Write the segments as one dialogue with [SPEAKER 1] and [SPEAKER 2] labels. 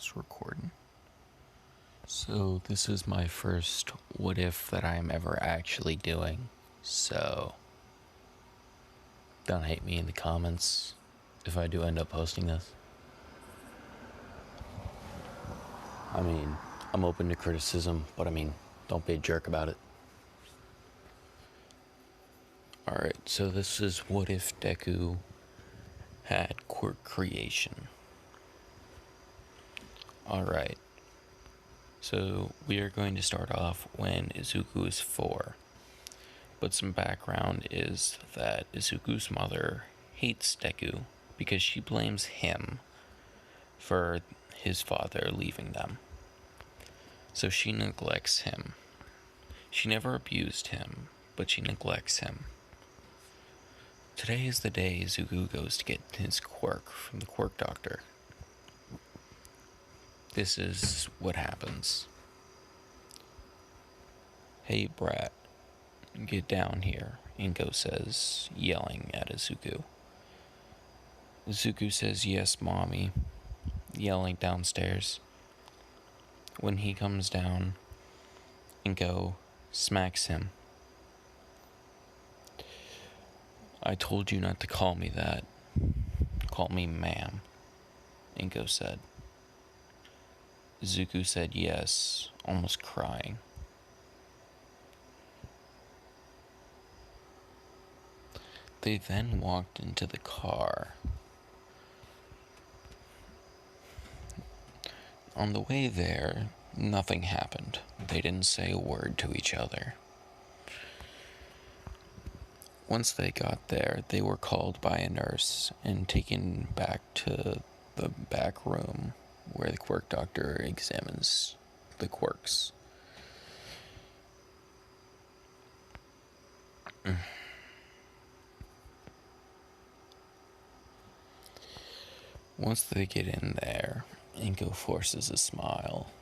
[SPEAKER 1] It's recording. So this is my first what if that I'm ever actually doing. So don't hate me in the comments if I do end up posting this. I mean, I'm open to criticism, but don't be a jerk about it. Alright, so this is what if Deku had quirk creation. Alright, so we are going to start off when Izuku is 4. But some background is that Izuku's mother hates Deku because she blames him for his father leaving them. So she neglects him. She never abused him, but she neglects him. Today is the day Izuku goes to get his quirk from the quirk doctor. This is what happens. "Hey brat, get down here," Inko says, yelling at Izuku. Izuku says, "Yes, mommy," yelling downstairs. When he comes down, Inko smacks him. "I told you not to call me that. Call me ma'am," Inko said. Izuku said yes, almost crying. They then walked into the car. On the way there, nothing happened. They didn't say a word to each other. Once they got there, they were called by a nurse and taken back to the back room where the quirk doctor examines the quirks. Once they get in there, Inko forces a smile,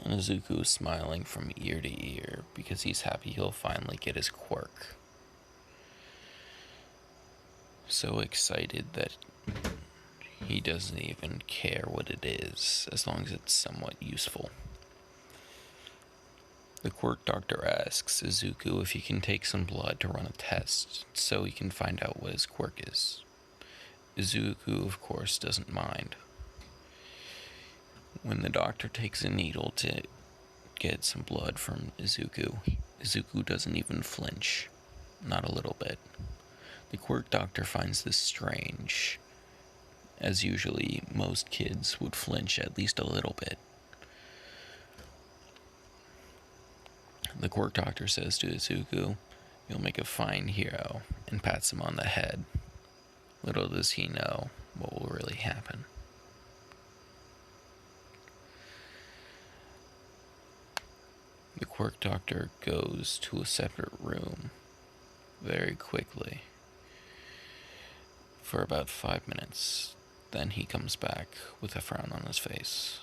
[SPEAKER 1] and Izuku is smiling from ear to ear because he's happy he'll finally get his quirk. So excited that he doesn't even care what it is, as long as it's somewhat useful. The quirk doctor asks Izuku if he can take some blood to run a test, so he can find out what his quirk is. Izuku, of course, doesn't mind. When the doctor takes a needle to get some blood from Izuku, Izuku doesn't even flinch. Not a little bit. The quirk doctor finds this strange, as usually most kids would flinch at least a little bit. The quirk doctor says to Izuku, "You'll make a fine hero," and pats him on the head. Little does he know what will really happen. The quirk doctor goes to a separate room very quickly for about 5 minutes. Then he comes back with a frown on his face.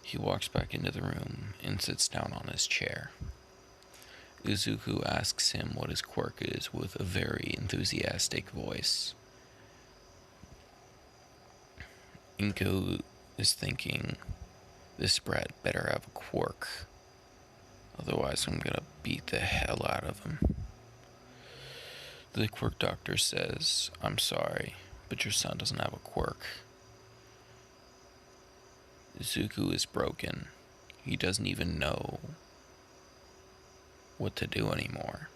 [SPEAKER 1] He walks back into the room and sits down on his chair. Izuku asks him what his quirk is with a very enthusiastic voice. Inko is thinking, this brat better have a quirk, otherwise I'm gonna beat the hell out of him. The quirk doctor says, "I'm sorry, but your son doesn't have a quirk." Izuku is broken. He doesn't even know what to do anymore.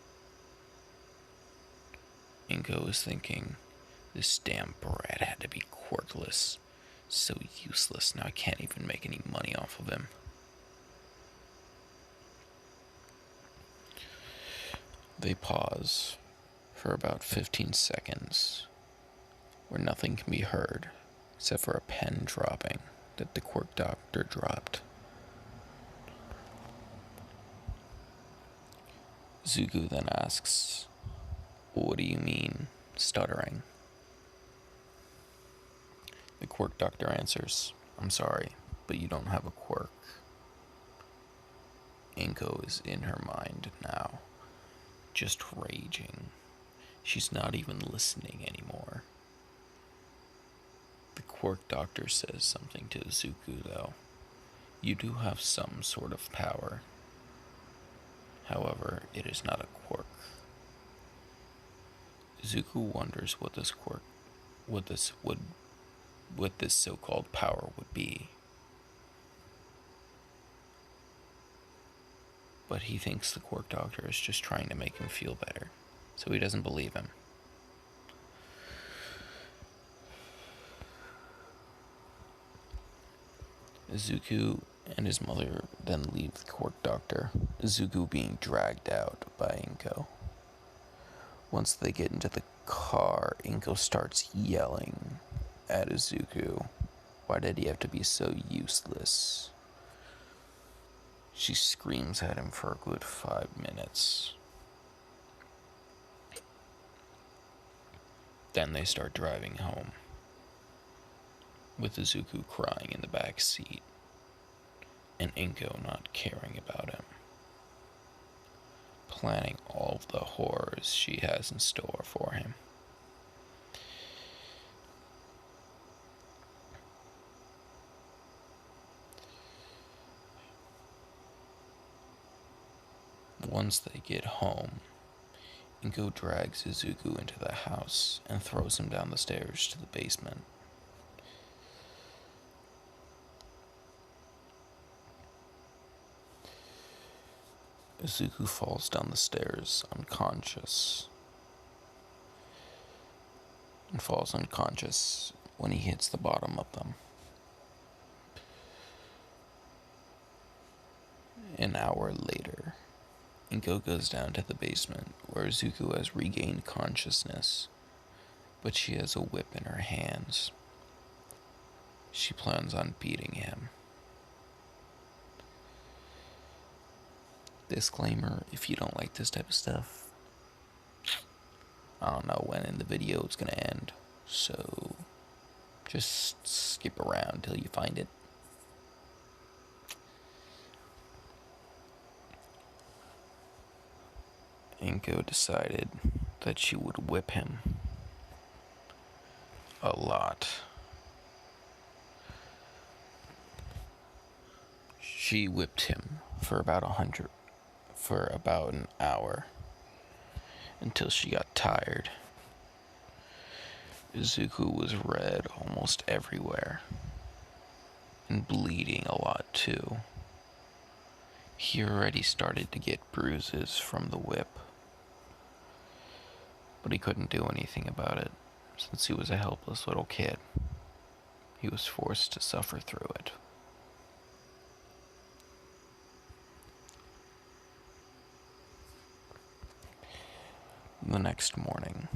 [SPEAKER 1] Inko is thinking, this damn brat had to be quirkless. So useless, now I can't even make any money off of him. They pause for about 15 seconds, where nothing can be heard except for a pen dropping that the quirk doctor dropped. Izuku then asks, "What do you mean, stuttering?" The quirk doctor answers, "I'm sorry, but you don't have a quirk." Inko is in her mind now, just raging. She's not even listening anymore. The quirk doctor says something to Izuku, though. You do have some sort of power. However, it is not a quirk. Izuku wonders what this quirk, what this so-called power would be. But he thinks the quirk doctor is just trying to make him feel better, so he doesn't believe him. Izuku and his mother then leave the quirk doctor, Izuku being dragged out by Inko. Once they get into the car, Inko starts yelling at Izuku. Why did he have to be so useless? She screams at him for a good 5 minutes. Then they start driving home, with Izuku crying in the back seat, and Inko not caring about him, planning all of the horrors she has in store for him. Once they get home, Inko drags Izuku into the house and throws him down the stairs to the basement. Izuku falls down the stairs unconscious, and falls unconscious when he hits the bottom of them. An hour later, Inko goes down to the basement where Izuku has regained consciousness, but she has a whip in her hands. She plans on beating him. Disclaimer, if you don't like this type of stuff, I don't know when in the video it's gonna end, so just skip around till you find it. Inko decided that she would whip him a lot. She whipped him for about an hour, until she got tired. Izuku was red almost everywhere, and bleeding a lot too. He already started to get bruises from the whip, but he couldn't do anything about it, since he was a helpless little kid. He was forced to suffer through it. The next morning,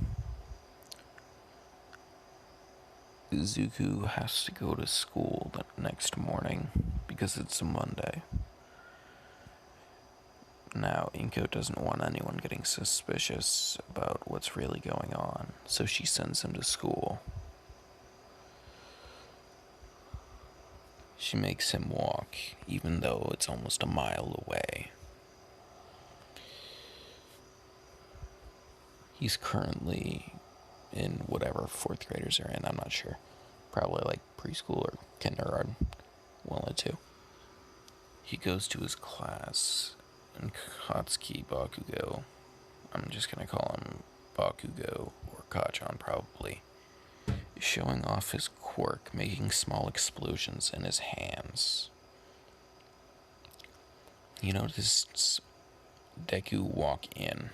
[SPEAKER 1] Izuku has to go to school the next morning because it's a Monday. Now, Inko doesn't want anyone getting suspicious about what's really going on, so she sends him to school. She makes him walk, even though it's almost a mile away. He's currently in whatever 4th graders are in, I'm not sure. Probably like preschool or kindergarten, one of the two. He goes to his class, and Katsuki Bakugo, I'm just gonna call him Bakugo, or Kachan probably, is showing off his quirk, making small explosions in his hands. He notices Deku walk in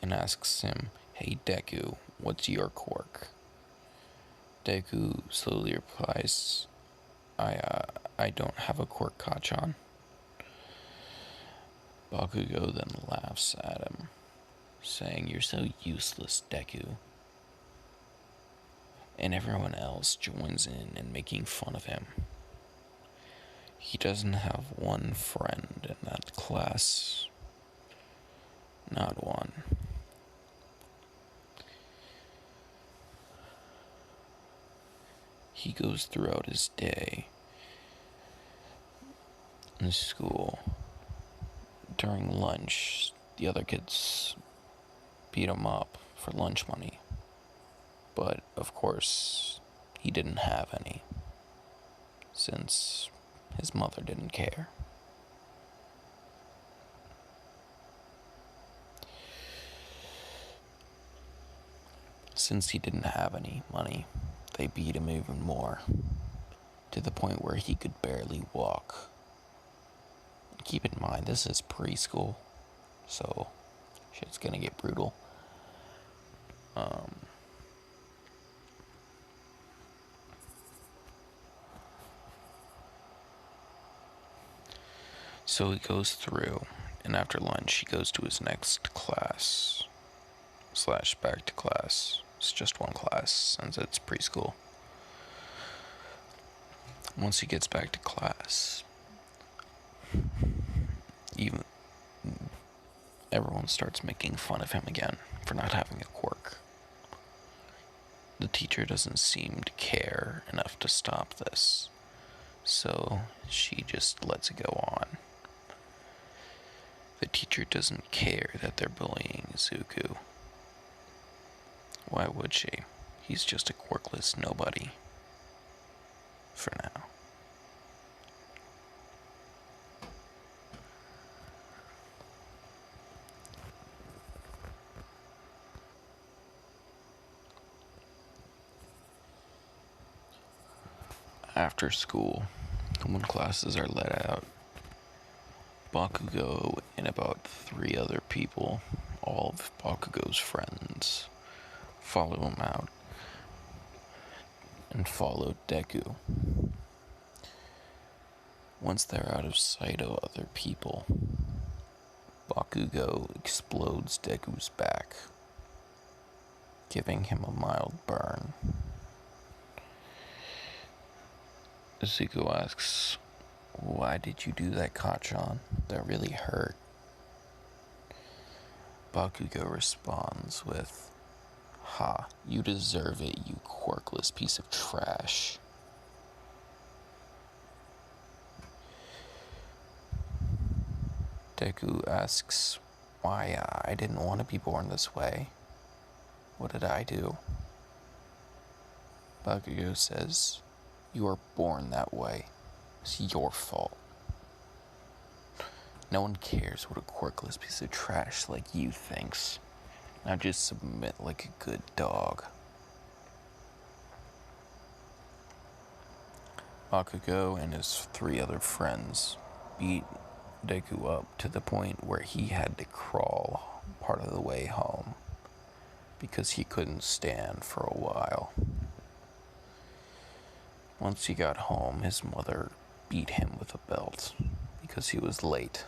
[SPEAKER 1] and asks him, "Hey Deku, what's your quirk?" Deku slowly replies, I don't have a quirk, Kachan." Bakugo then laughs at him, saying, "You're so useless, Deku." And everyone else joins in making fun of him. He doesn't have one friend in that class. Not one. He goes throughout his day in school. During lunch, the other kids beat him up for lunch money. But, of course, he didn't have any, since his mother didn't care. Since he didn't have any money, they beat him even more, to the point where he could barely walk. Keep in mind, this is preschool, so shit's gonna get brutal. So he goes through, and after lunch, he goes to his next class, / back to class. It's just one class, since it's preschool. Once he gets back to class, even everyone starts making fun of him again for not having a quirk. The teacher doesn't seem to care enough to stop this, so she just lets it go on. The teacher doesn't care that they're bullying Zuko. Why would she? He's just a quirkless nobody. For now. After school, when classes are let out, Bakugo and about 3 other people, all of Bakugo's friends, follow him out and follow Deku. Once they're out of sight of other people, Bakugo explodes Deku's back, giving him a mild burn. Zuko asks, "Why did you do that, Kacchan? That really hurt." Bakugo responds with, "Ha, you deserve it, you quirkless piece of trash." Deku asks why I didn't want to be born this way. What did I do? Bakugo says, "You were born that way. It's your fault. No one cares what a quirkless piece of trash like you thinks. Now just submit like a good dog." Bakugo and his 3 other friends beat Deku up to the point where he had to crawl part of the way home because he couldn't stand for a while. Once he got home, his mother beat him with a belt because he was late.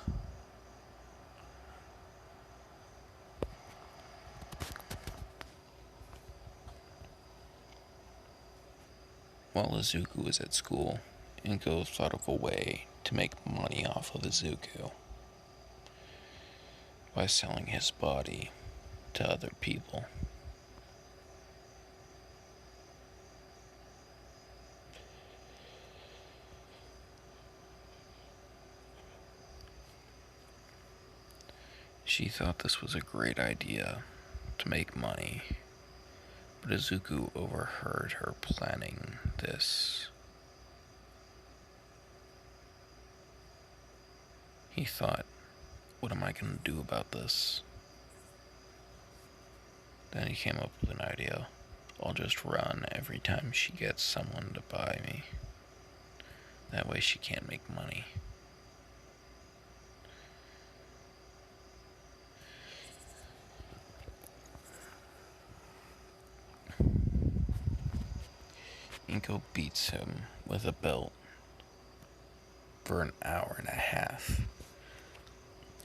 [SPEAKER 1] While Izuku was at school, Inko thought of a way to make money off of Izuku by selling his body to other people. She thought this was a great idea to make money, but Izuku overheard her planning this. He thought, what am I going to do about this? Then he came up with an idea. I'll just run every time she gets someone to buy me. That way she can't make money. Inko beats him with a belt for an hour and a half,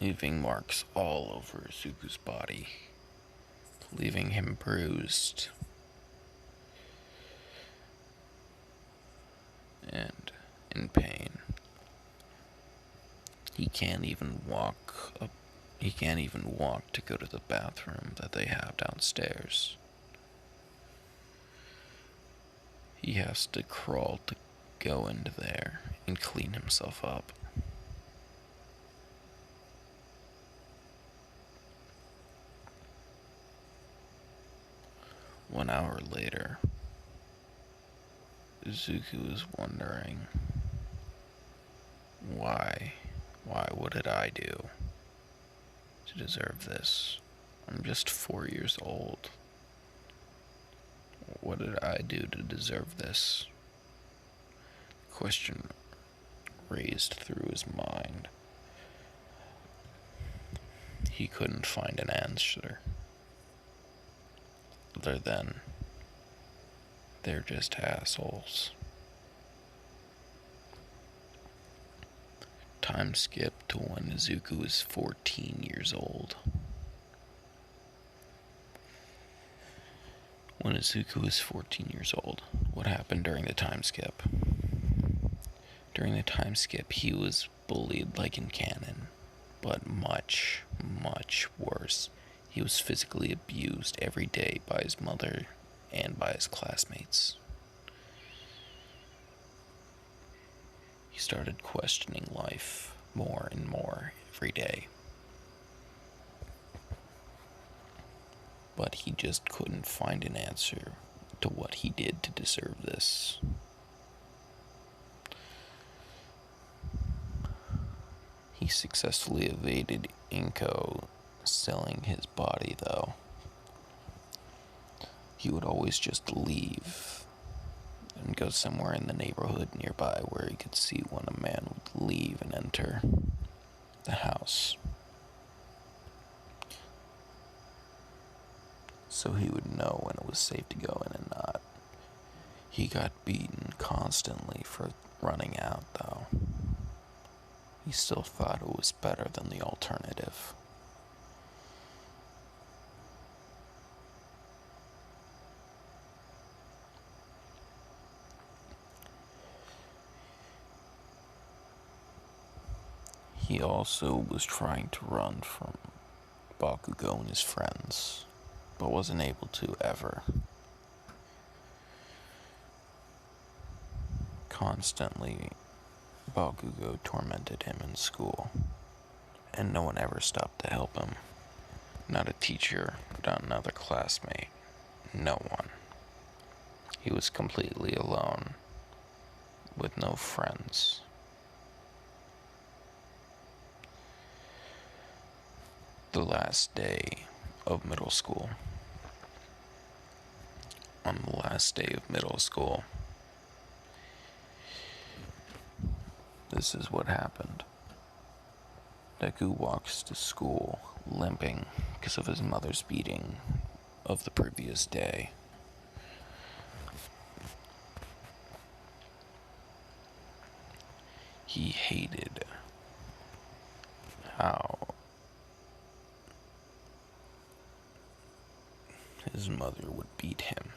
[SPEAKER 1] leaving marks all over Izuku's body, leaving him bruised and in pain. He can't even walk to go to the bathroom that they have downstairs. He has to crawl to go into there and clean himself up. One hour later, Izuku was wondering, why? What did I do to deserve this? I'm just 4 years old. What did I do to deserve this? Question raised through his mind. He couldn't find an answer other than they're just assholes. Time skip to when Izuku was 14 years old. When Izuku was 14 years old, what happened during the time skip? During the time skip, he was bullied like in canon, but much, much worse. He was physically abused every day by his mother and by his classmates. He started questioning life more and more every day. But he just couldn't find an answer to what he did to deserve this. He successfully evaded Inko selling his body, though. He would always just leave and go somewhere in the neighborhood nearby where he could see when a man would leave and enter the house. So he would know when it was safe to go in and not. He got beaten constantly for running out, though. He still thought it was better than the alternative. He also was trying to run from Bakugo and his friends, but wasn't able to ever. Constantly, Bakugo tormented him in school, and no one ever stopped to help him. Not a teacher, not another classmate, no one. He was completely alone, with no friends. The last day of middle school. On the last day of middle school, this is what happened. Deku walks to school limping because of his mother's beating of the previous day. He hated how his mother would beat him.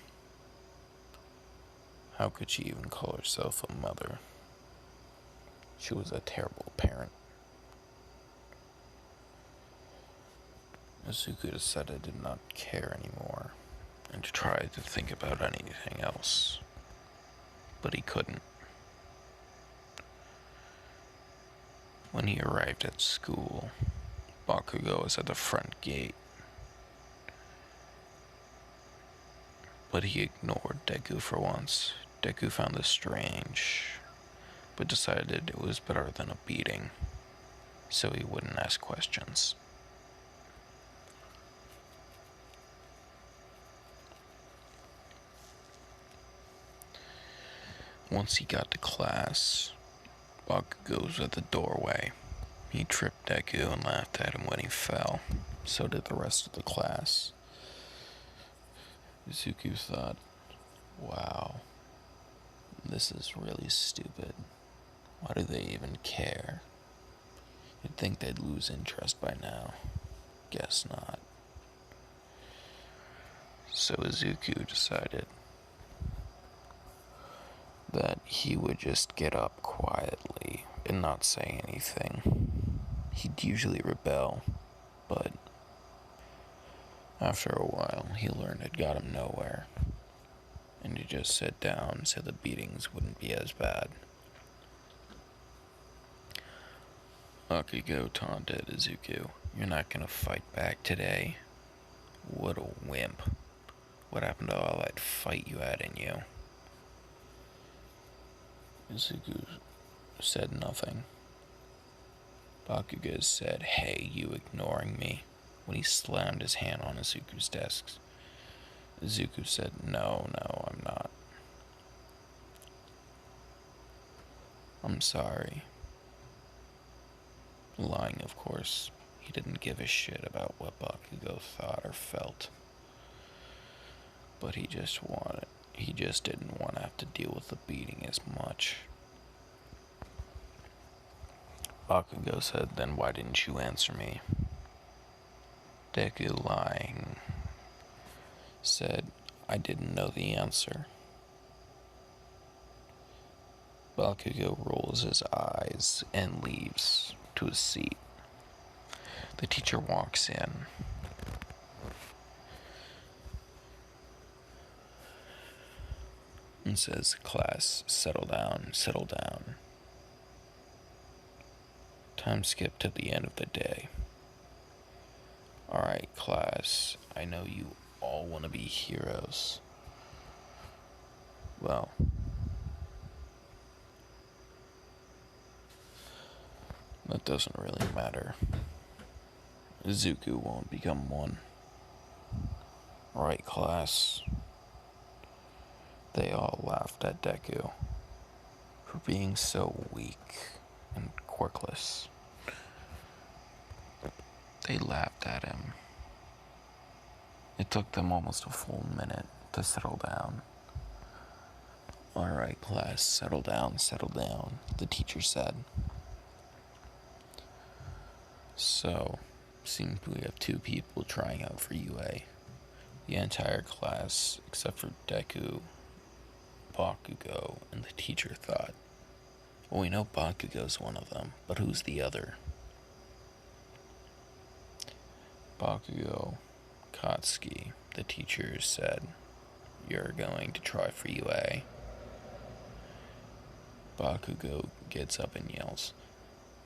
[SPEAKER 1] How could she even call herself a mother? She was a terrible parent. Izuku decided to not care anymore and to try to think about anything else. But he couldn't. When he arrived at school, Bakugo was at the front gate. But he ignored Deku for once. Deku found this strange, but decided it was better than a beating, so he wouldn't ask questions. Once he got to class, Bakugo was at the doorway. He tripped Deku and laughed at him when he fell. So did the rest of the class. Izuku thought, wow, this is really stupid. Why do they even care? You'd think they'd lose interest by now. Guess not. So Izuku decided that he would just get up quietly and not say anything. He'd usually rebel, but after a while, he learned it got him nowhere, and he just sat down so the beatings wouldn't be as bad. Bakugo taunted Izuku, "You're not gonna fight back today? What a wimp. What happened to all that fight you had in you?" Izuku said nothing. Bakugo said, "Hey, you ignoring me?" when he slammed his hand on Izuku's desk. Izuku said, No, I'm not. I'm sorry. Lying, of course. He didn't give a shit about what Bakugo thought or felt. But he just didn't want to have to deal with the beating as much. Bakugo said, "Then why didn't you answer me?" Deku, lying, said, "I didn't know the answer." Bakugo rolls his eyes and leaves to his seat. The teacher walks in. And says, "Class, settle down, settle down." Time skip to the end of the day. Alright, class, I know you all want to be heroes. Well, that doesn't really matter. Izuku won't become one. Right, class? They all laughed at Deku for being so weak and quirkless. They laughed at him. It took them almost a full minute to settle down. Alright, class, settle down, the teacher said. So, seems we have 2 people trying out for UA. The entire class, except for Deku, Bakugo, and the teacher thought. Well, we know Bakugo's one of them, but who's the other? Bakugo, Katsuki, the teacher said, "You're going to try for UA." Bakugo gets up and yells,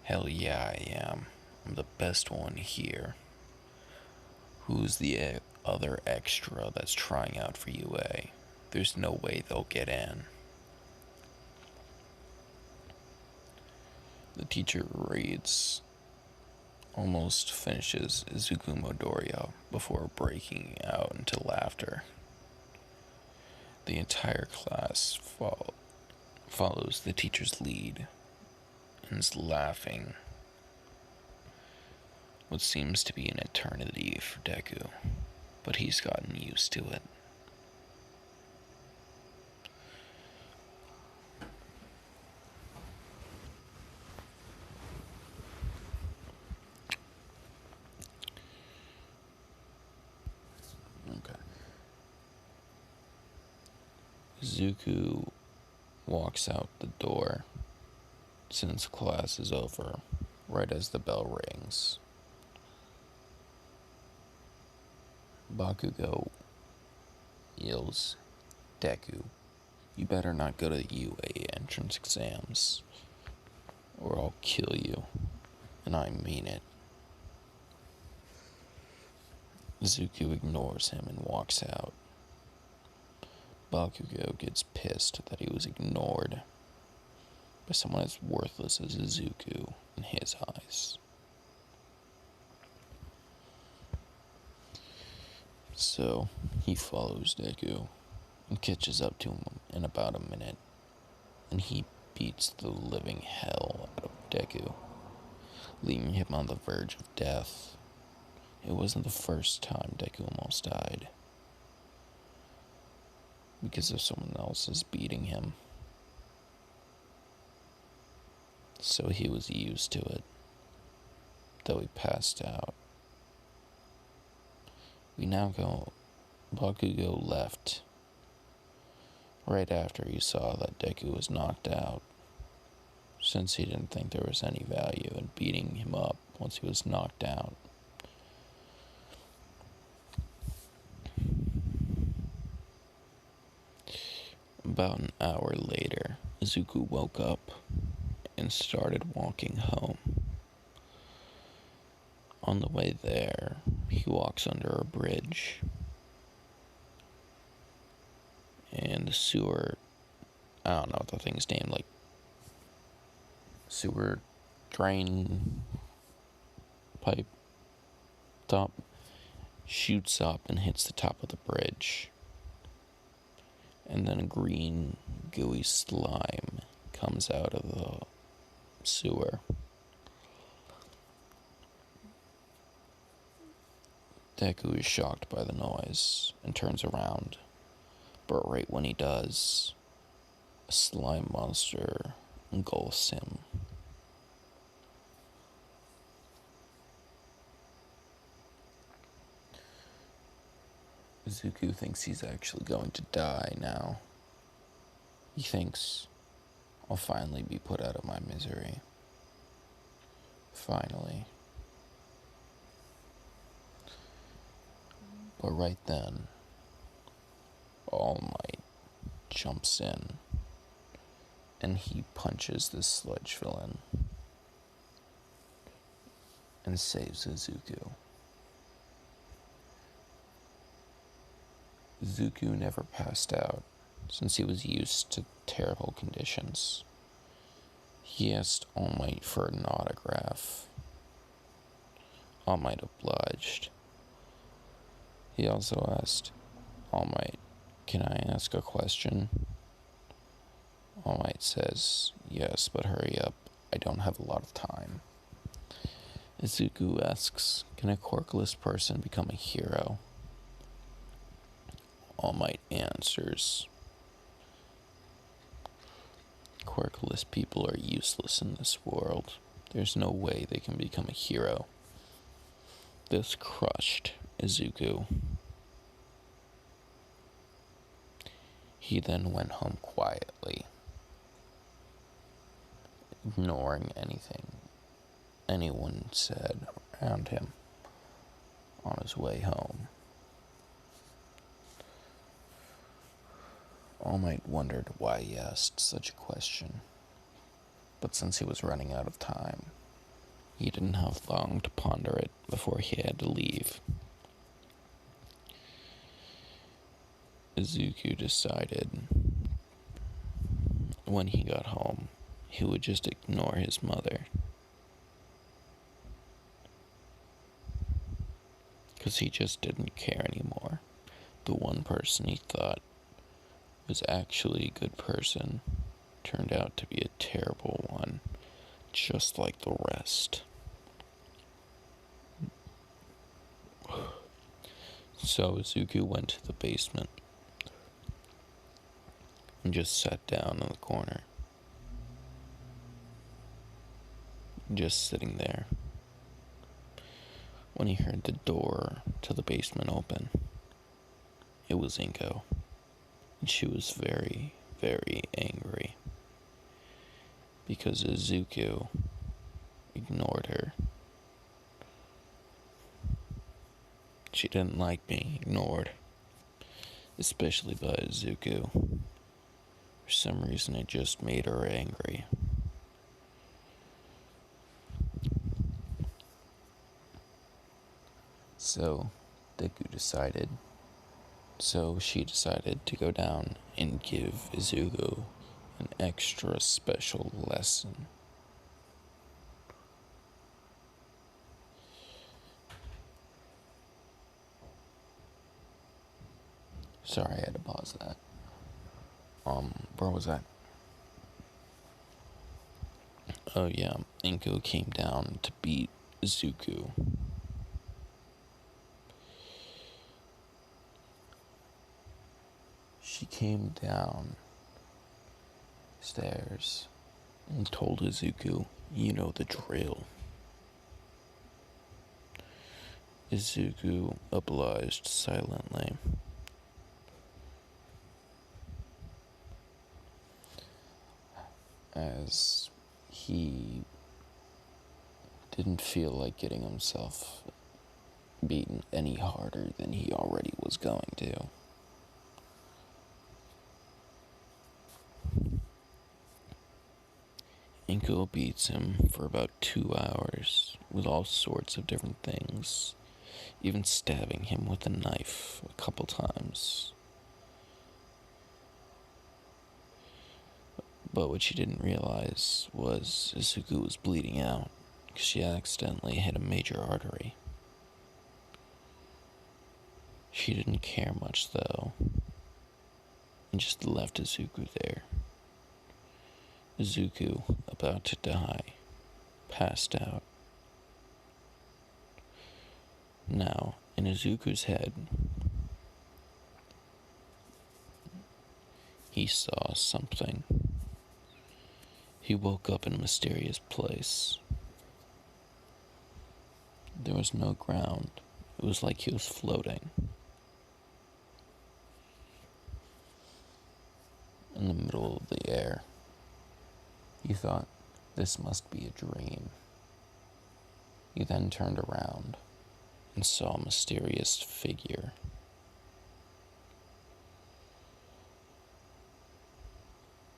[SPEAKER 1] "Hell yeah, I am. I'm the best one here." Who's the other extra that's trying out for UA? There's no way they'll get in. The teacher reads, almost finishes Izuku Midoriya before breaking out into laughter. The entire class follows the teacher's lead and is laughing. What seems to be an eternity for Deku, but he's gotten used to it. Okay. Izuku walks out the door since class is over, right as the bell rings. Bakugo yells, "Deku, you better not go to the UA entrance exams, or I'll kill you, and I mean it." Izuku ignores him and walks out. Bakugo gets pissed that he was ignored by someone as worthless as Izuku in his eyes. So, he follows Deku and catches up to him in about a minute, and he beats the living hell out of Deku, leaving him on the verge of death. It wasn't the first time Deku almost died because of someone else's beating him. So he was used to it, though he passed out. We now go, Bakugo left right after he saw that Deku was knocked out, since he didn't think there was any value in beating him up once he was knocked out. About an hour later, Izuku woke up and started walking home. On the way there, he walks under a bridge, and the sewer, I don't know what the thing's named, like sewer drain pipe top shoots up and hits the top of the bridge. And then a green, gooey slime comes out of the sewer. Deku is shocked by the noise and turns around, but right when he does, a slime monster engulfs him. Izuku thinks he's actually going to die now. He thinks, I'll finally be put out of my misery. Finally. But right then, All Might jumps in and he punches this sludge villain and saves Izuku. Izuku never passed out since he was used to terrible conditions. He asked All Might for an autograph. All Might obliged. He also asked All Might, "Can I ask a question?" All Might says, "Yes, but hurry up. I don't have a lot of time." Izuku asks, "Can a quirkless person become a hero?" All Might answers, "Quirkless people are useless in this world. There's no way they can become a hero." This crushed Izuku. He then went home quietly, ignoring anything anyone said around him on his way home. All Might wondered why he asked such a question, but since he was running out of time, he didn't have long to ponder it before he had to leave. Izuku decided when he got home, he would just ignore his mother, because he just didn't care anymore. The one person he thought was actually a good person turned out to be a terrible one, just like the rest. So Izuku went to the basement and just sat down in the corner, just sitting there, when he heard the door to the basement open. It was Inko, and she was very, very angry because Izuku ignored her. She didn't like being ignored, especially by Izuku. For some reason, it just made her angry. So she decided to go down and give Izuku an extra special lesson. Sorry, I had to pause that. Where was I? Oh yeah, Inko came down to beat Izuku. She came down stairs and told Izuku, "You know the drill." Izuku obliged silently. As he didn't feel like getting himself beaten any harder than he already was going to. Inko beats him for about 2 hours with all sorts of different things, even stabbing him with a knife a couple times. But what she didn't realize was Izuku was bleeding out because she accidentally hit a major artery. She didn't care much though, and just left Izuku there. Izuku, about to die, passed out. Now, in Izuku's head, he saw something. He woke up in a mysterious place. There was no ground. It was like he was floating in the middle of the air. He thought, this must be a dream. He then turned around and saw a mysterious figure.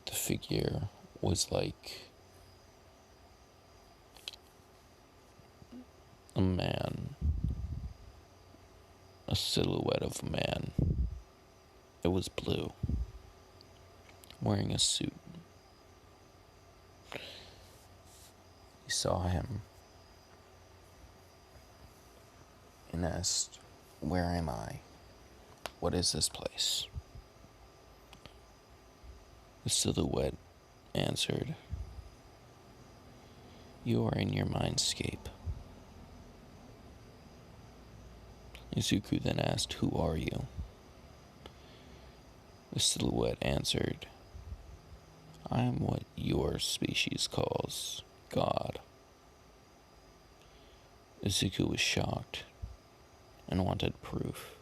[SPEAKER 1] The figure was like a man, a silhouette of a man. It was blue, wearing a suit. He saw him and asked, "Where am I? What is this place?" The silhouette answered, "You are in your mindscape." Izuku then asked, "Who are you?" The silhouette answered, "I am what your species calls God." Izuku was shocked and wanted proof.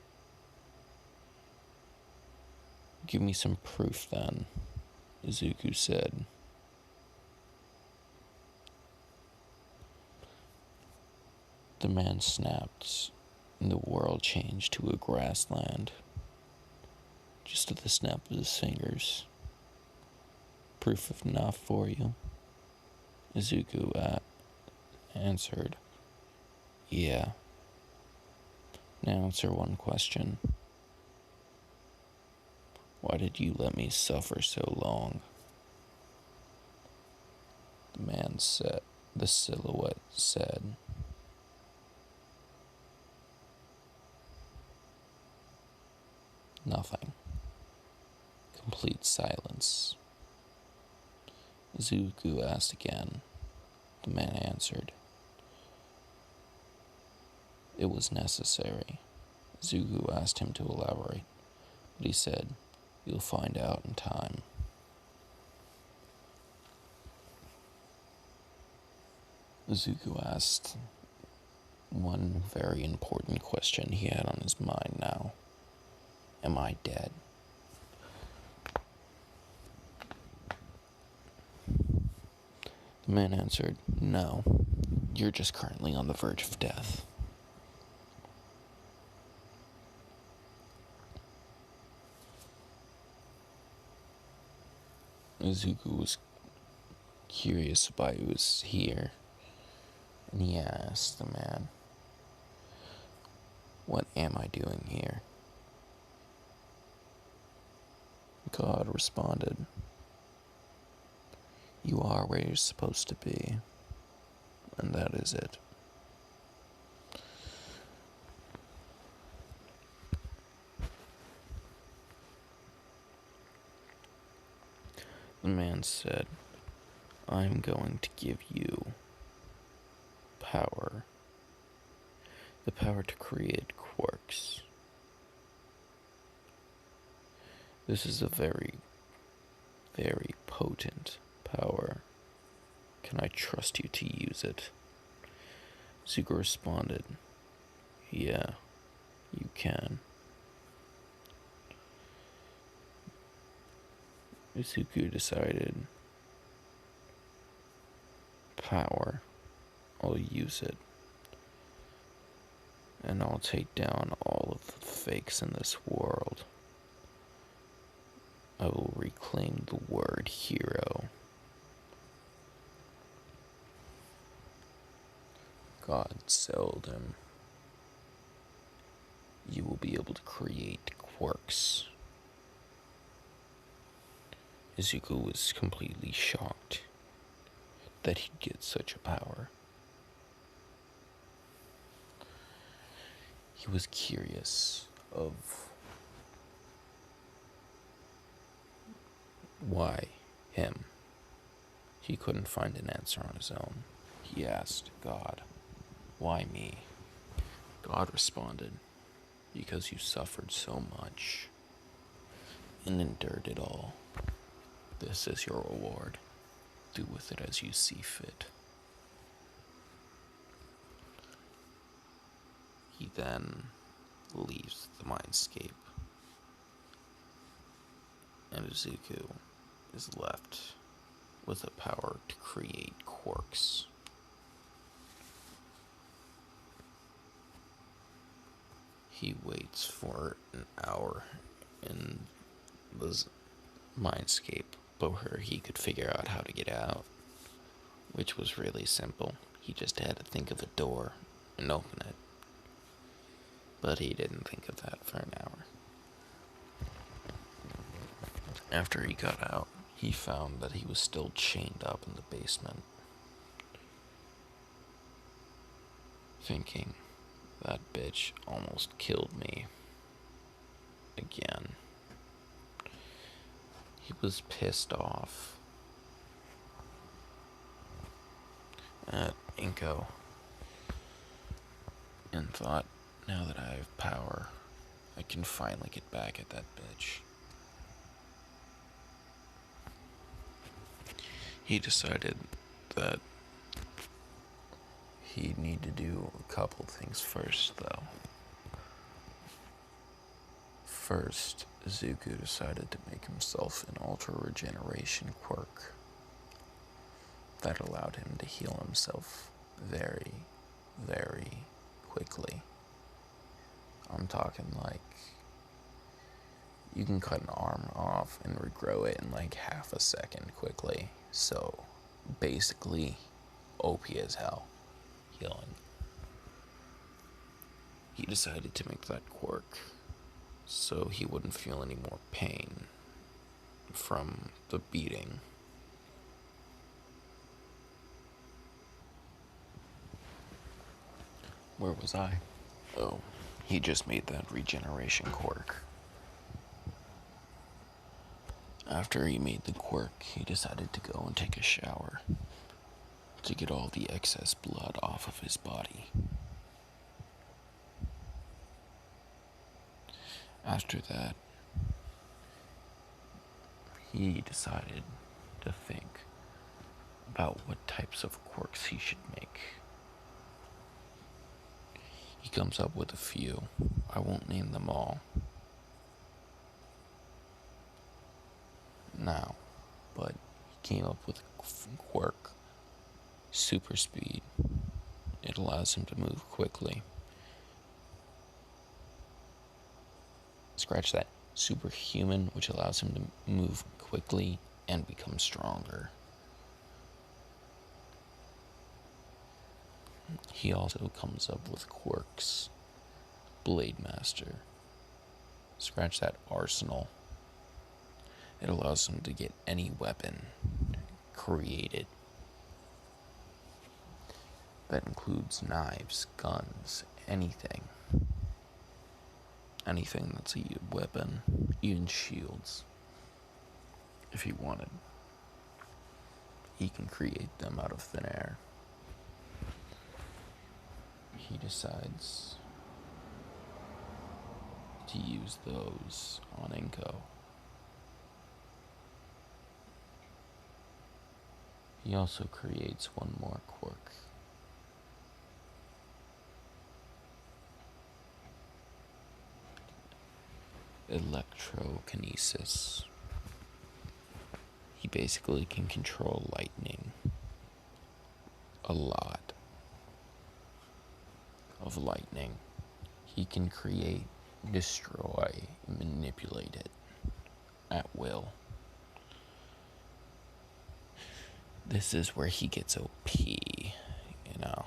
[SPEAKER 1] "Give me some proof then," Izuku said. The man snapped, and the world changed to a grassland, just at the snap of his fingers. "Proof enough for you?" Izuku answered, "Yeah." "Now answer one question. Why did you let me suffer so long?" The silhouette said, "Nothing." Complete silence. Izuku asked again. The man answered, "It was necessary." Izuku asked him to elaborate, but he said, "You'll find out in time." Izuku asked one very important question he had on his mind now. "Am I dead?" The man answered, "No, you're just currently on the verge of death." Izuku was curious why he was here, and he asked the man, "What am I doing here?" God responded, "You are where you're supposed to be, and that is it." The man said, "I'm going to give you power. The power to create quirks. This is a very, very potent power. Can I trust you to use it?" Zuko responded, "Yeah, you can." Izuku decided, "Power, I'll use it. And I'll take down all of the fakes in this world. I will reclaim the word hero." God told him, "You will be able to create quirks. Izuku was completely shocked that he'd get such a power. He was curious of why him. He couldn't find an answer on his own. He asked God, "Why me?" God responded, "Because you suffered so much and endured it all. This is your reward. Do with it as you see fit." He then leaves the mindscape, and Izuku is left with the power to create quirks. He waits for an hour in the mindscape, but where he could figure out how to get out, which was really simple. He just had to think of a door and open it. But he didn't think of that for an hour. After he got out, he found that he was still chained up in the basement, thinking, "That bitch almost killed me again." He was pissed off at Inko and thought, now that I have power, I can finally get back at that bitch. He decided that he'd need to do a couple things first, though. First, Izuku decided to make himself an ultra regeneration quirk that allowed him to heal himself very, very quickly. I'm talking like you can cut an arm off and regrow it in like half a second quickly. So basically, OP as hell healing. He decided to make that quirk so he wouldn't feel any more pain from the beating. Where was I? Oh, he just made that regeneration quirk. After he made the quirk, he decided to go and take a shower to get all the excess blood off of his body. After that, he decided to think about what types of quirks he should make. He comes up with a few. I won't name them all now, but he came up with a quirk, super speed. It allows him to move quickly. Scratch that. Superhuman, which allows him to move quickly and become stronger. He also comes up with quirks. Blade Master. Scratch that. Arsenal. It allows him to get any weapon created. That includes knives, guns, anything. Anything that's a weapon, even shields. If he wanted, he can create them out of thin air. He decides to use those on Inko. He also creates one more quirk. Electrokinesis. He basically can control lightning. A lot of lightning. He can create, destroy, and manipulate it at will. This is where he gets OP, you know.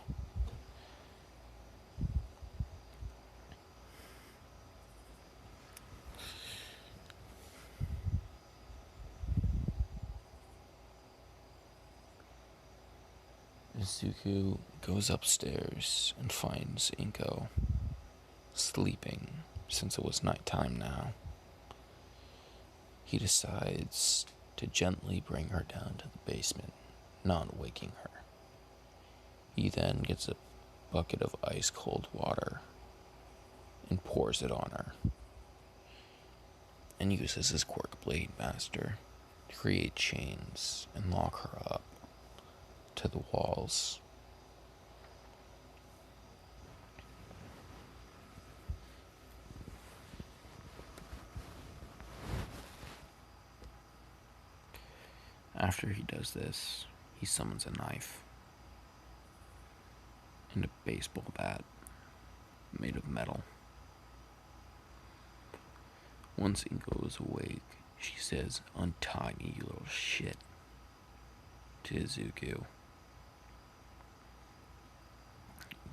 [SPEAKER 1] Izuku goes upstairs and finds Inko sleeping since it was nighttime now. He decides to gently bring her down to the basement, not waking her. He then gets a bucket of ice cold water and pours it on her, and uses his quirk Blade Master to create chains and lock her up to the walls. After he does this, he summons a knife and a baseball bat made of metal. Once Inko is awake, she says, "Untie me, you little shit," to Izuku.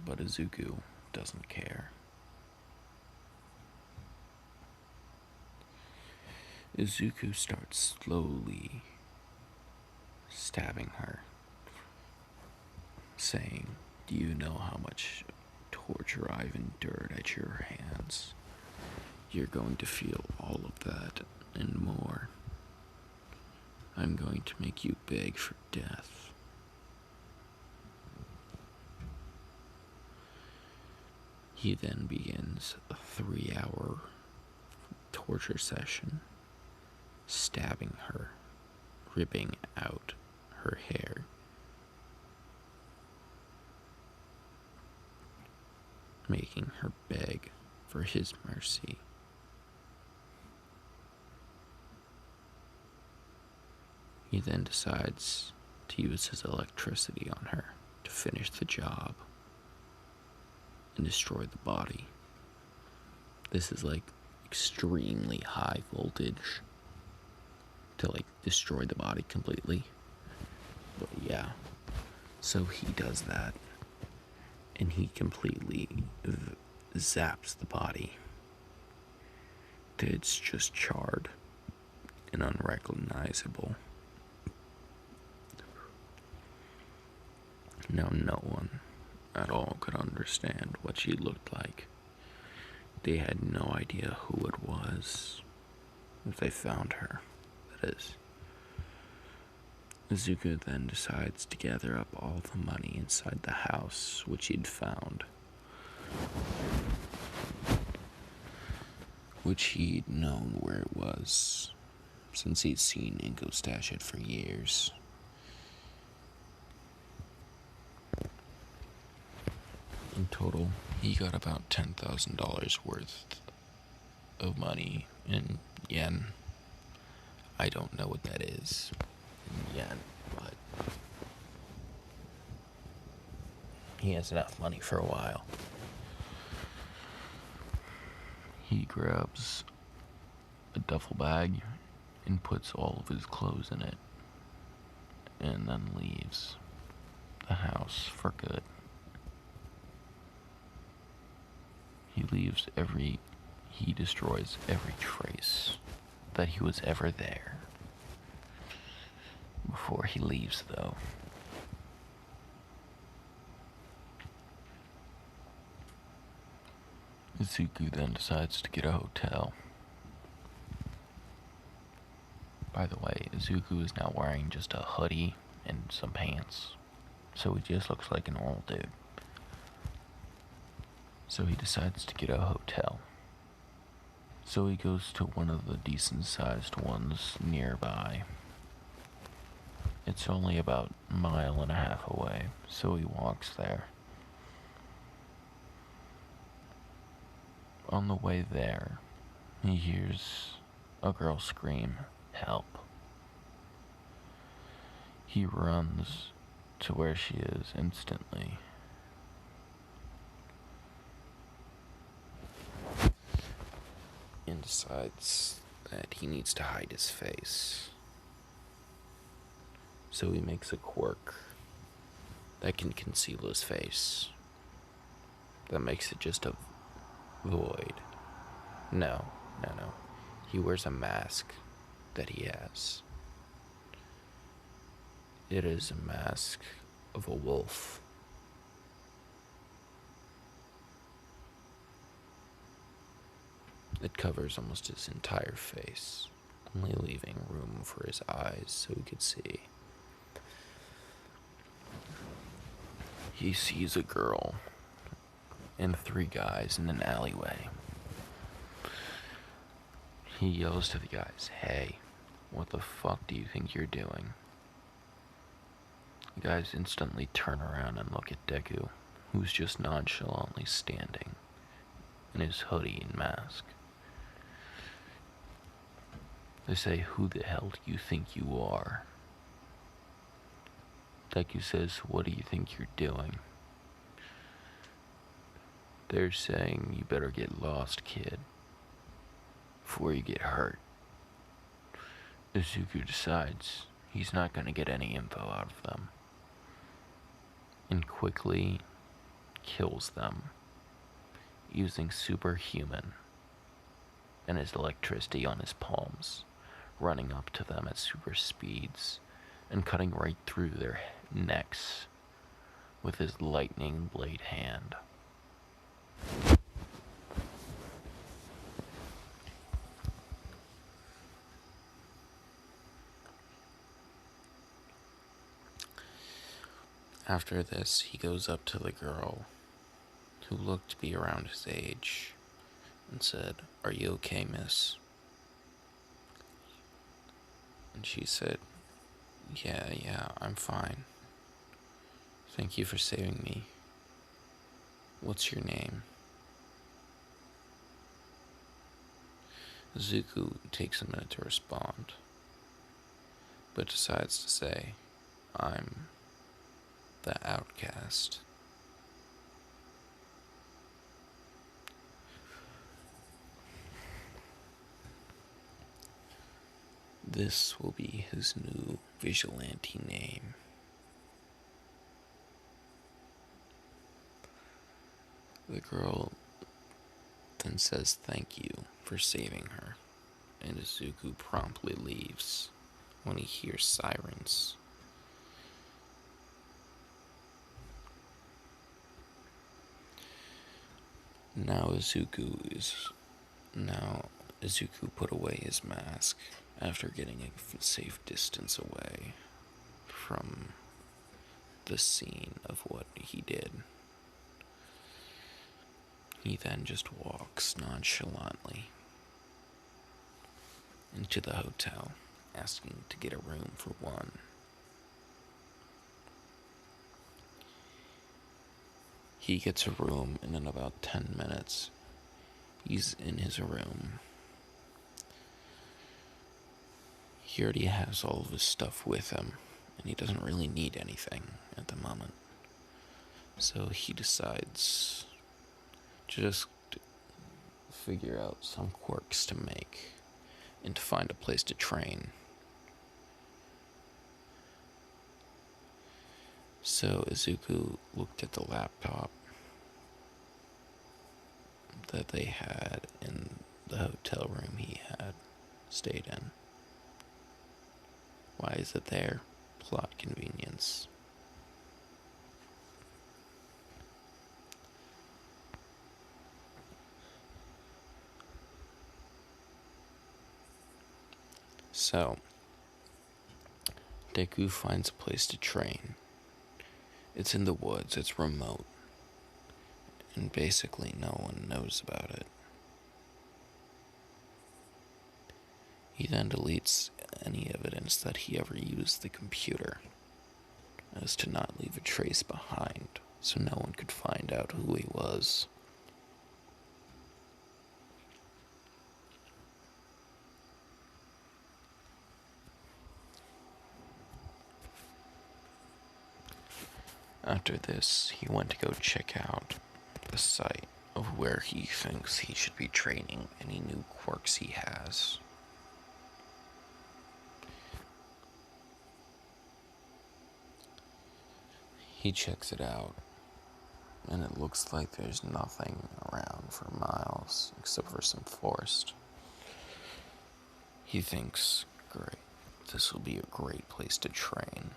[SPEAKER 1] But Izuku doesn't care. Izuku starts slowly stabbing her, saying, "Do you know how much torture I've endured at your hands? You're going to feel all of that and more. I'm going to make you beg for death." He then begins a 3-hour torture session, stabbing her, ripping out her hair, making her beg for his mercy. He then decides to use his electricity on her to finish the job and destroy the body. This is like extremely high voltage to destroy the body completely. But yeah, so he does that, and he completely zaps the body. It's just charred and unrecognizable. Now, no one at all could understand what she looked like. They had no idea who it was if they found her, that is. Izuku then decides to gather up all the money inside the house which he'd found, which he'd known where it was, since he'd seen Inko stash it for years. In total, he got about $10,000 worth of money in yen. I don't know what that is in yen, but he has enough money for a while. He grabs a duffel bag and puts all of his clothes in it, and then leaves the house for good. He destroys every trace that he was ever there. Before he leaves, though, Izuku then decides to get a hotel. By the way, Izuku is now wearing just a hoodie and some pants, so he just looks like a normal dude. So he decides to get a hotel. So he goes to one of the decent-sized ones nearby. It's only about a mile and a half away, so he walks there. On the way there, he hears a girl scream, "Help." He runs to where she is instantly. And decides that he needs to hide his face. So he makes a quirk that can conceal his face. That makes it just a void. No. He wears a mask that he has. It is a mask of a wolf. It covers almost his entire face, only leaving room for his eyes so he could see. He sees a girl and 3 guys in an alleyway. He yells to the guys, "Hey, what the fuck do you think you're doing?" The guys instantly turn around and look at Deku, who's just nonchalantly standing in his hoodie and mask. They say, "Who the hell do you think you are?" Deku says, "What do you think you're doing?" They're saying, "You better get lost, kid, before you get hurt." Izuku decides he's not going to get any info out of them, and quickly kills them using superhuman and his electricity on his palms, running up to them at super speeds and cutting right through their necks with his lightning blade hand. After this, he goes up to the girl, who looked to be around his age, and said, "Are you okay, miss?" And she said, Yeah, I'm fine. Thank you for saving me. What's your name?" Zuko takes a minute to respond, but decides to say, "I'm the outcast." This will be his new vigilante name. The girl then says thank you for saving her, and Izuku promptly leaves when he hears sirens. Now Izuku put away his mask after getting a safe distance away from the scene of what he did. He then just walks nonchalantly into the hotel, asking to get a room for one. He gets a room, and in about 10 minutes, he's in his room. He already has all of his stuff with him, and he doesn't really need anything at the moment. So he decides to just figure out some quirks to make and to find a place to train. So Izuku looked at the laptop that they had in the hotel room he had stayed in. Why is it there? Plot convenience. So, Deku finds a place to train. It's in the woods, it's remote, and basically no one knows about it. He then deletes any evidence that he ever used the computer, as to not leave a trace behind, so no one could find out who he was. After this, he went to go check out the site of where he thinks he should be training any new quirks he has. He checks it out, and it looks like there's nothing around for miles except for some forest. He thinks, great, this will be a great place to train.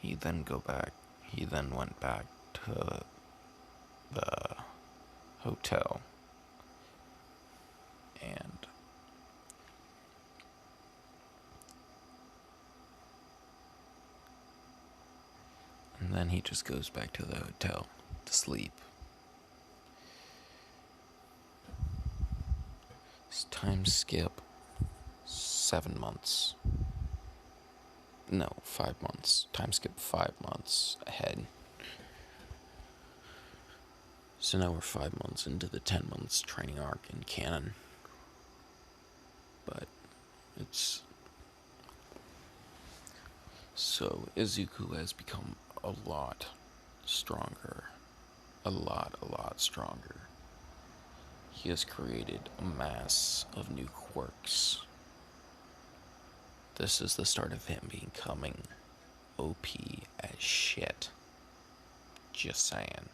[SPEAKER 1] He then went back to the hotel and then he just goes back to the hotel to sleep. Time skip 7 months. No, 5 months. Time skip 5 months ahead. So now we're 5 months into the 10 months training arc in canon. But it's... So Izuku has become a lot stronger. A lot stronger. He has created a mass of new quirks. This is the start of him becoming OP as shit. Just saying.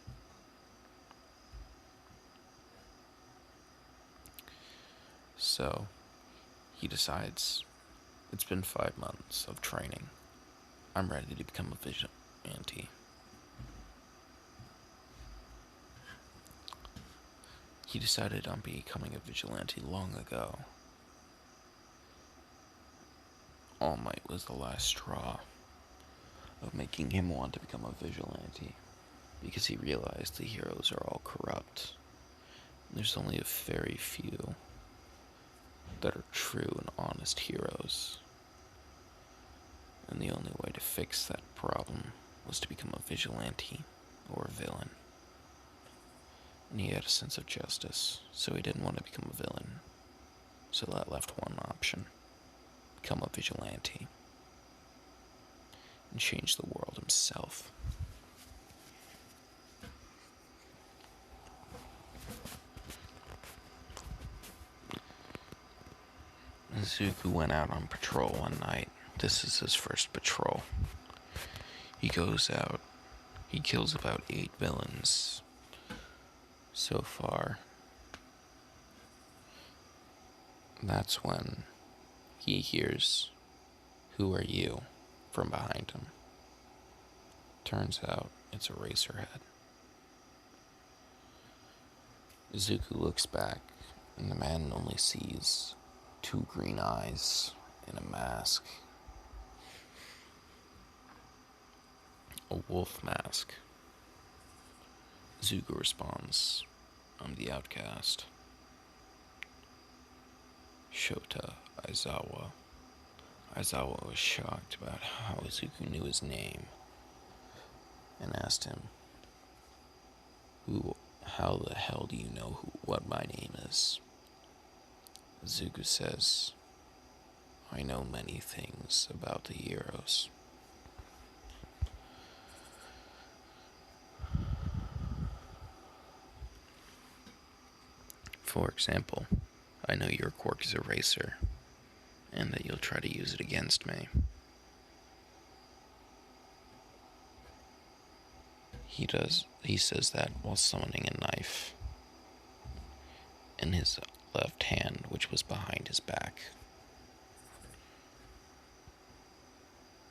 [SPEAKER 1] So, he decides, it's been 5 months of training. I'm ready to become a vigilante. He decided on becoming a vigilante long ago. All Might was the last straw of making him want to become a vigilante, because he realized the heroes are all corrupt. There's only a very few that are true and honest heroes. And the only way to fix that problem was to become a vigilante or a villain. And he had a sense of justice, so he didn't want to become a villain. So that left one option: become a vigilante and change the world himself. Izuku went out on patrol one night. This is his first patrol. He goes out. He kills about 8 villains so far. That's when he hears, "Who are you?" from behind him. Turns out it's Eraserhead. Izuku looks back, and the man only sees 2 green eyes in a mask. A wolf mask. Izuku responds, "I'm the outcast." Shota Aizawa. Aizawa was shocked about how Izuku knew his name and asked him, how the hell do you know what my name is?" Izuku says, "I know many things about the heroes." For example, I know your quirk is Eraser, and that you'll try to use it against me. He says that while summoning a knife in his left hand, which was behind his back.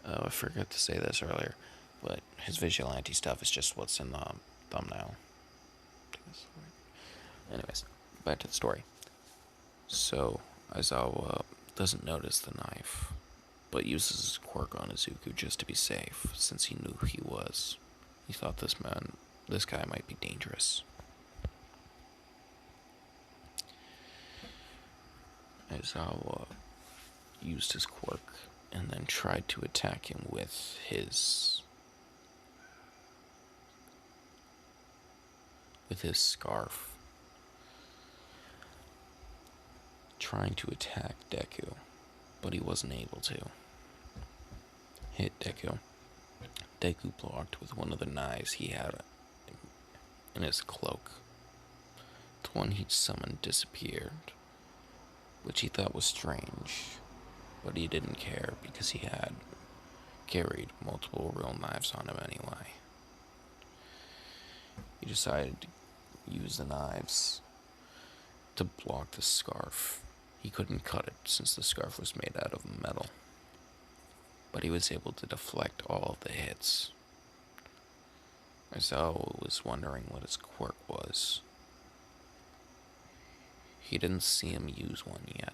[SPEAKER 1] Oh, I forgot to say this earlier, but his vigilante stuff is just what's in the thumbnail. Anyways, back to the story. So, Aizawa doesn't notice the knife, but uses his quirk on Izuku just to be safe, since he knew who he was. He thought this guy might be dangerous. Aizawa used his quirk and then tried to attack him with his scarf, trying to attack Deku, but he wasn't able to hit Deku. Deku blocked with one of the knives he had in his cloak. The one he'd summoned disappeared, which he thought was strange, but he didn't care because he had carried multiple real knives on him anyway. He decided to use the knives to block the scarf. He couldn't cut it since the scarf was made out of metal. but he was able to deflect all of the hits. Aizawa was wondering what his quirk was. He didn't see him use one yet,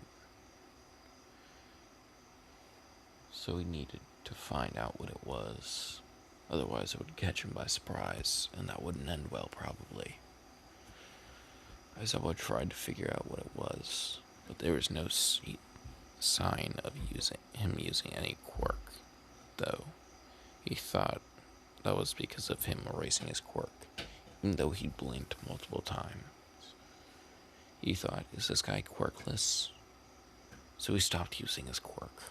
[SPEAKER 1] so he needed to find out what it was. Otherwise it would catch him by surprise, and that wouldn't end well, probably. Aizawa tried to figure out what it was, but there was no sign of him using any quirk, though. He thought that was because of him erasing his quirk, even though he blinked multiple times. He thought, is this guy quirkless? So he stopped using his quirk.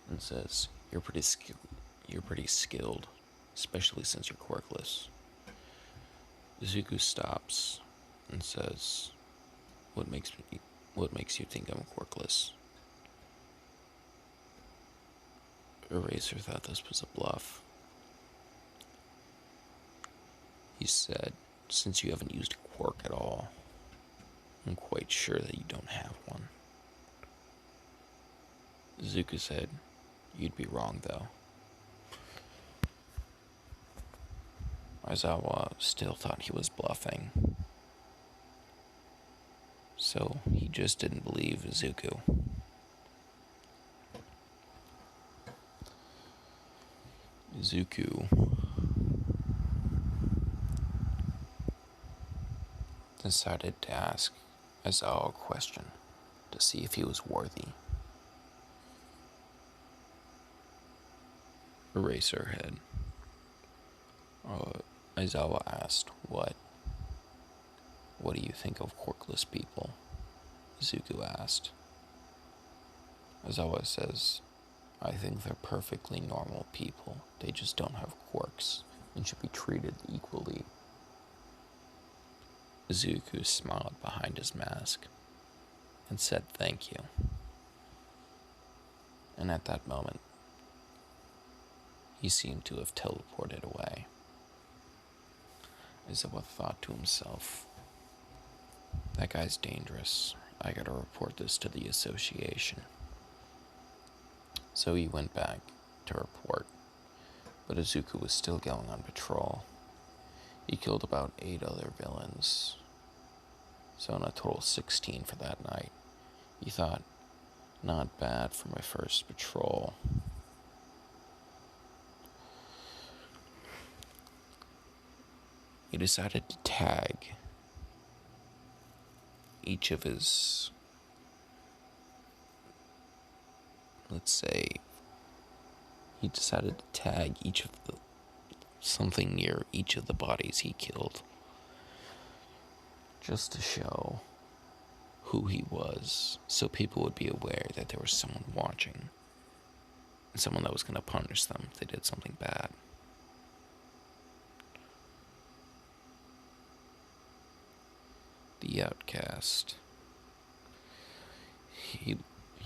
[SPEAKER 1] And says, you're pretty skilled, especially since you're quirkless. Izuku stops and says, what makes you think I'm quirkless? Eraser thought this was a bluff. He said, since you haven't used a quirk at all, I'm quite sure that you don't have one. Izuku said, you'd be wrong, though. Aizawa still thought he was bluffing, so he just didn't believe Izuku. Izuku decided to ask Aizawa a question to see if he was worthy. Eraserhead. Aizawa asked, what? What do you think of quirkless people? Izuku asked. Aizawa says, I think they're perfectly normal people. They just don't have quirks and should be treated equally. Izuku smiled behind his mask and said thank you. And at that moment, he seemed to have teleported away. Aizawa thought to himself, that guy's dangerous. I gotta report this to the association. So he went back to report, but Izuku was still going on patrol. He killed about 8 other villains, so in a total 16 for that night. He thought, not bad for my first patrol. He decided to tag each of his, he decided to tag something near each of the bodies he killed, just to show who he was, so people would be aware that there was someone watching, and someone that was going to punish them if they did something bad. The outcast. He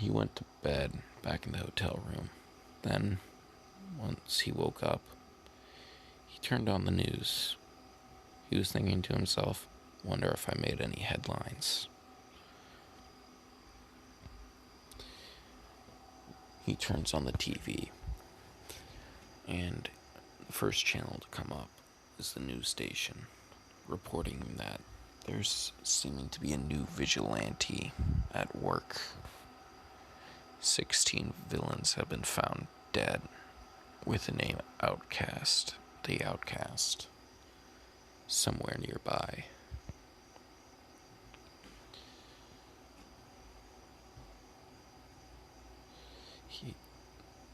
[SPEAKER 1] went to bed back in the hotel room. Then, once he woke up, he turned on the news. He was thinking to himself, wonder if I made any headlines. He turns on the TV, and the first channel to come up is the news station, reporting that there's seeming to be a new vigilante at work. 16 villains have been found dead with the name Outcast, the Outcast, somewhere nearby.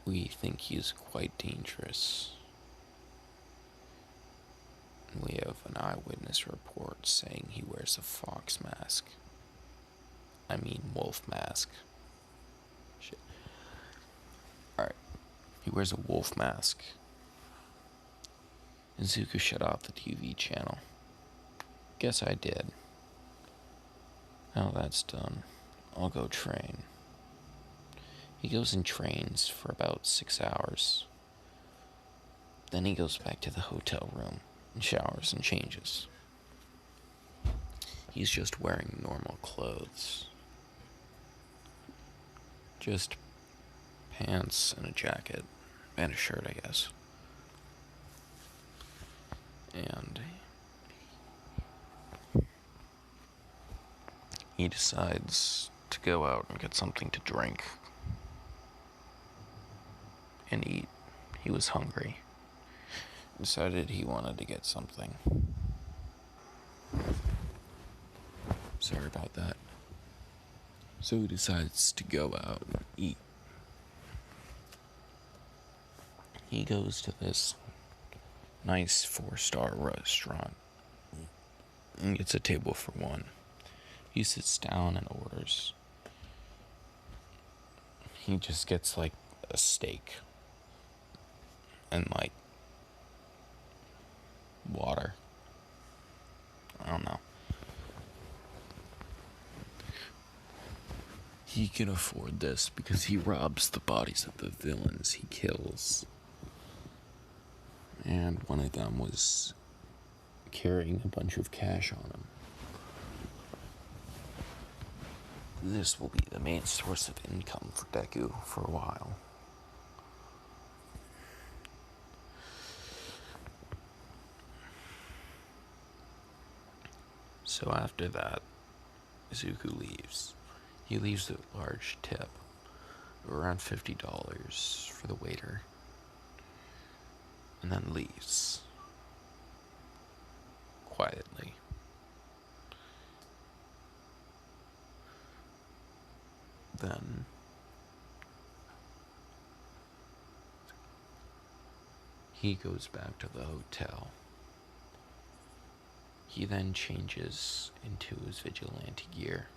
[SPEAKER 1] We think he's quite dangerous. We have an eyewitness report saying he wears a fox mask. I mean wolf mask. Shit. Alright. He wears a wolf mask. Izuku shut off the TV channel. Guess I did. Now that's done, I'll go train. He goes and trains for about 6 hours. Then he goes back to the hotel room and showers and changes. He's just wearing normal clothes. Just pants and a jacket. And a shirt, I guess. And he decides to go out and get something to drink and eat. He was hungry. Decided he wanted to get something. Sorry about that. So he decides to go out and eat. He goes to this nice 4-star restaurant and gets a table for one. He sits down and orders. He just gets like a steak and like water. I don't know. He can afford this because he robs the bodies of the villains he kills. And one of them was carrying a bunch of cash on him. This will be the main source of income for Deku for a while. So after that, Izuku leaves. He leaves a large tip of around $50 for the waiter, and then leaves quietly. Then he goes back to the hotel. He then changes into his vigilante gear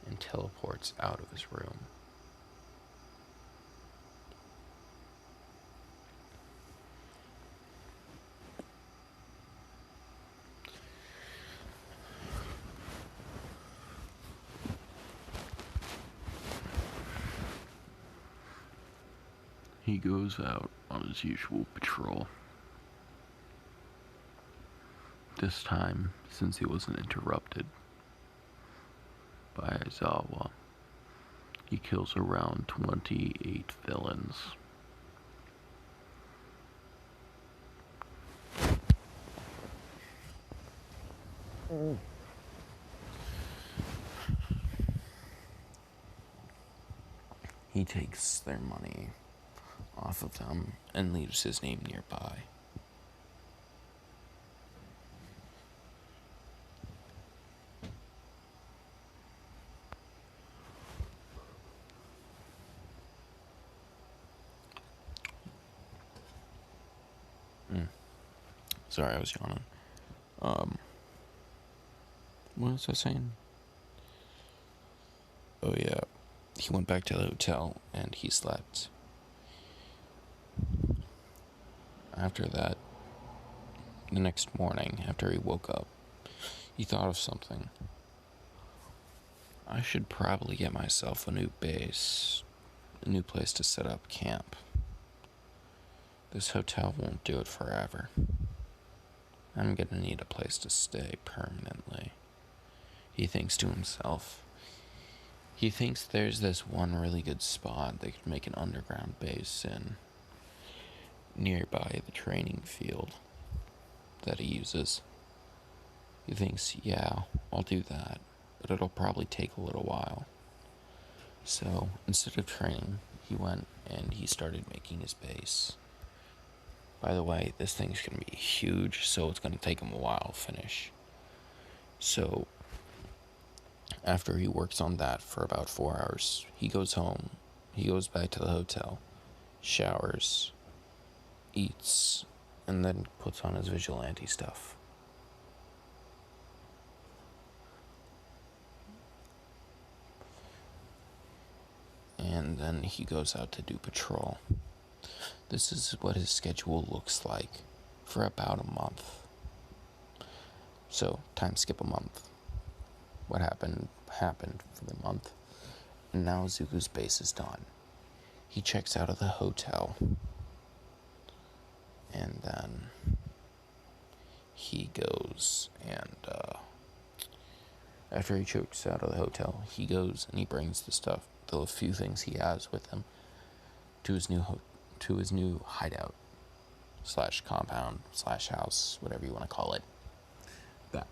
[SPEAKER 1] and teleports out of his room. He goes out on his usual patrol. This time, since he wasn't interrupted by Aizawa, he kills around 28 villains. He takes their money off of them and leaves his name nearby. Sorry, I was yawning. What was I saying? Oh yeah, he went back to the hotel and he slept. After that, the next morning, after he woke up, he thought of something. I should probably get myself a new base, a new place to set up camp. This hotel won't do it forever. I'm gonna need a place to stay permanently, he thinks to himself. He thinks there's this one really good spot they could make an underground base in, nearby the training field that he uses. He thinks, yeah, I'll do that, but it'll probably take a little while. So, instead of training, he went and he started making his base. By the way, this thing's going to be huge, so it's going to take him a while to finish. So, after he works on that for about 4 hours, he goes home, he goes back to the hotel, showers, eats, and then puts on his vigilante stuff. And then he goes out to do patrol. This is what his schedule looks like for about a month. So, time skip a month. What happened for the month. And now Zuko's base is done. He checks out of the hotel. And then he goes and, after he checks out of the hotel, he goes and he brings the the few things he has with him to his new hideout / compound / house, whatever you want to call it. But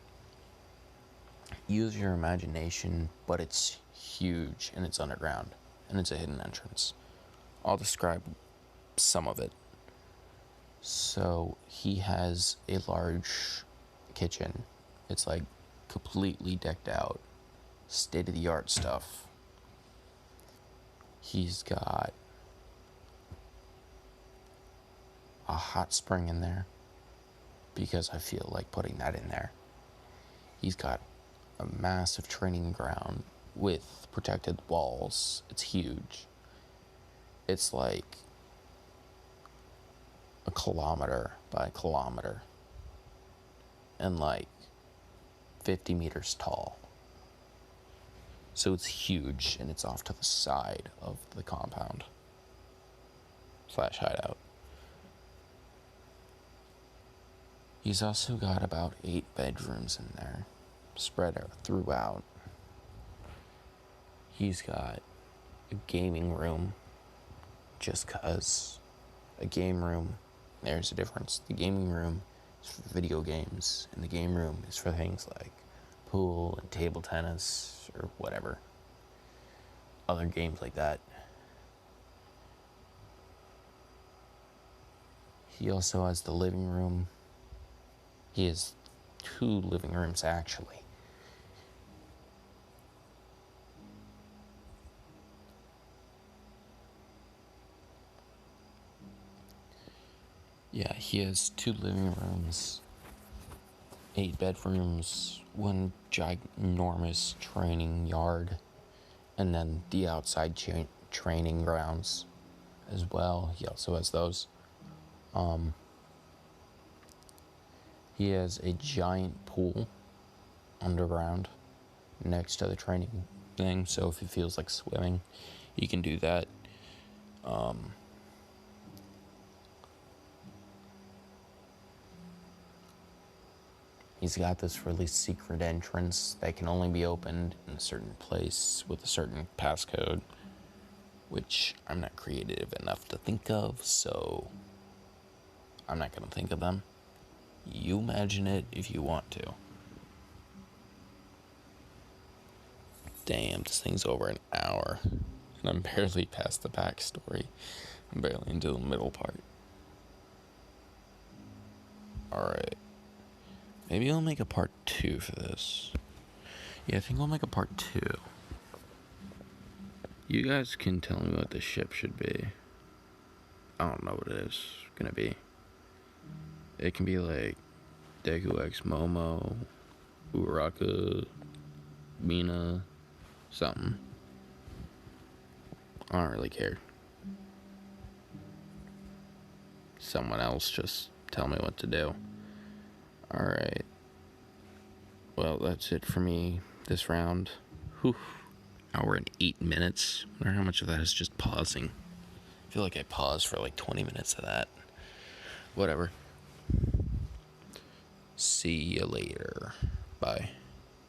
[SPEAKER 1] use your imagination, but it's huge and it's underground and it's a hidden entrance. I'll describe some of it. So he has a large kitchen. It's like completely decked out, state-of-the-art stuff. He's got a hot spring in there because I feel like putting that in there. He's got a massive training ground with protected walls. It's huge. It's like a kilometer by a kilometer and like 50 meters tall. So it's huge, and it's off to the side of the compound / hideout. He's also got about 8 bedrooms in there, spread out throughout. He's got a gaming room, just 'cause a game room, there's a difference. The gaming room is for video games, and the game room is for things like pool and table tennis or whatever. Other games like that. He also has the living room. He has 2 living rooms, actually. Yeah, he has 2 living rooms, 8 bedrooms, 1 ginormous training yard, and then the outside training grounds as well. He also has those. He has a giant pool underground next to the training thing, so if he feels like swimming, he can do that. He's got this really secret entrance that can only be opened in a certain place with a certain passcode, which I'm not creative enough to think of, so I'm not going to think of them. You imagine it if you want to. Damn, this thing's over an hour, and I'm barely past the backstory. I'm barely into the middle part. Alright. Maybe I'll make a part 2 for this. Yeah, I think I'll make a part 2. You guys can tell me what the ship should be. I don't know what it is gonna be. It can be like Deku X Momo, Uraka, Mina, something. I don't really care. Someone else just tell me what to do. Alright. Well, that's it for me this round. Whew. Hour and 8 minutes. I wonder how much of that is just pausing. I feel like I paused for like 20 minutes of that. Whatever. See you later. Bye.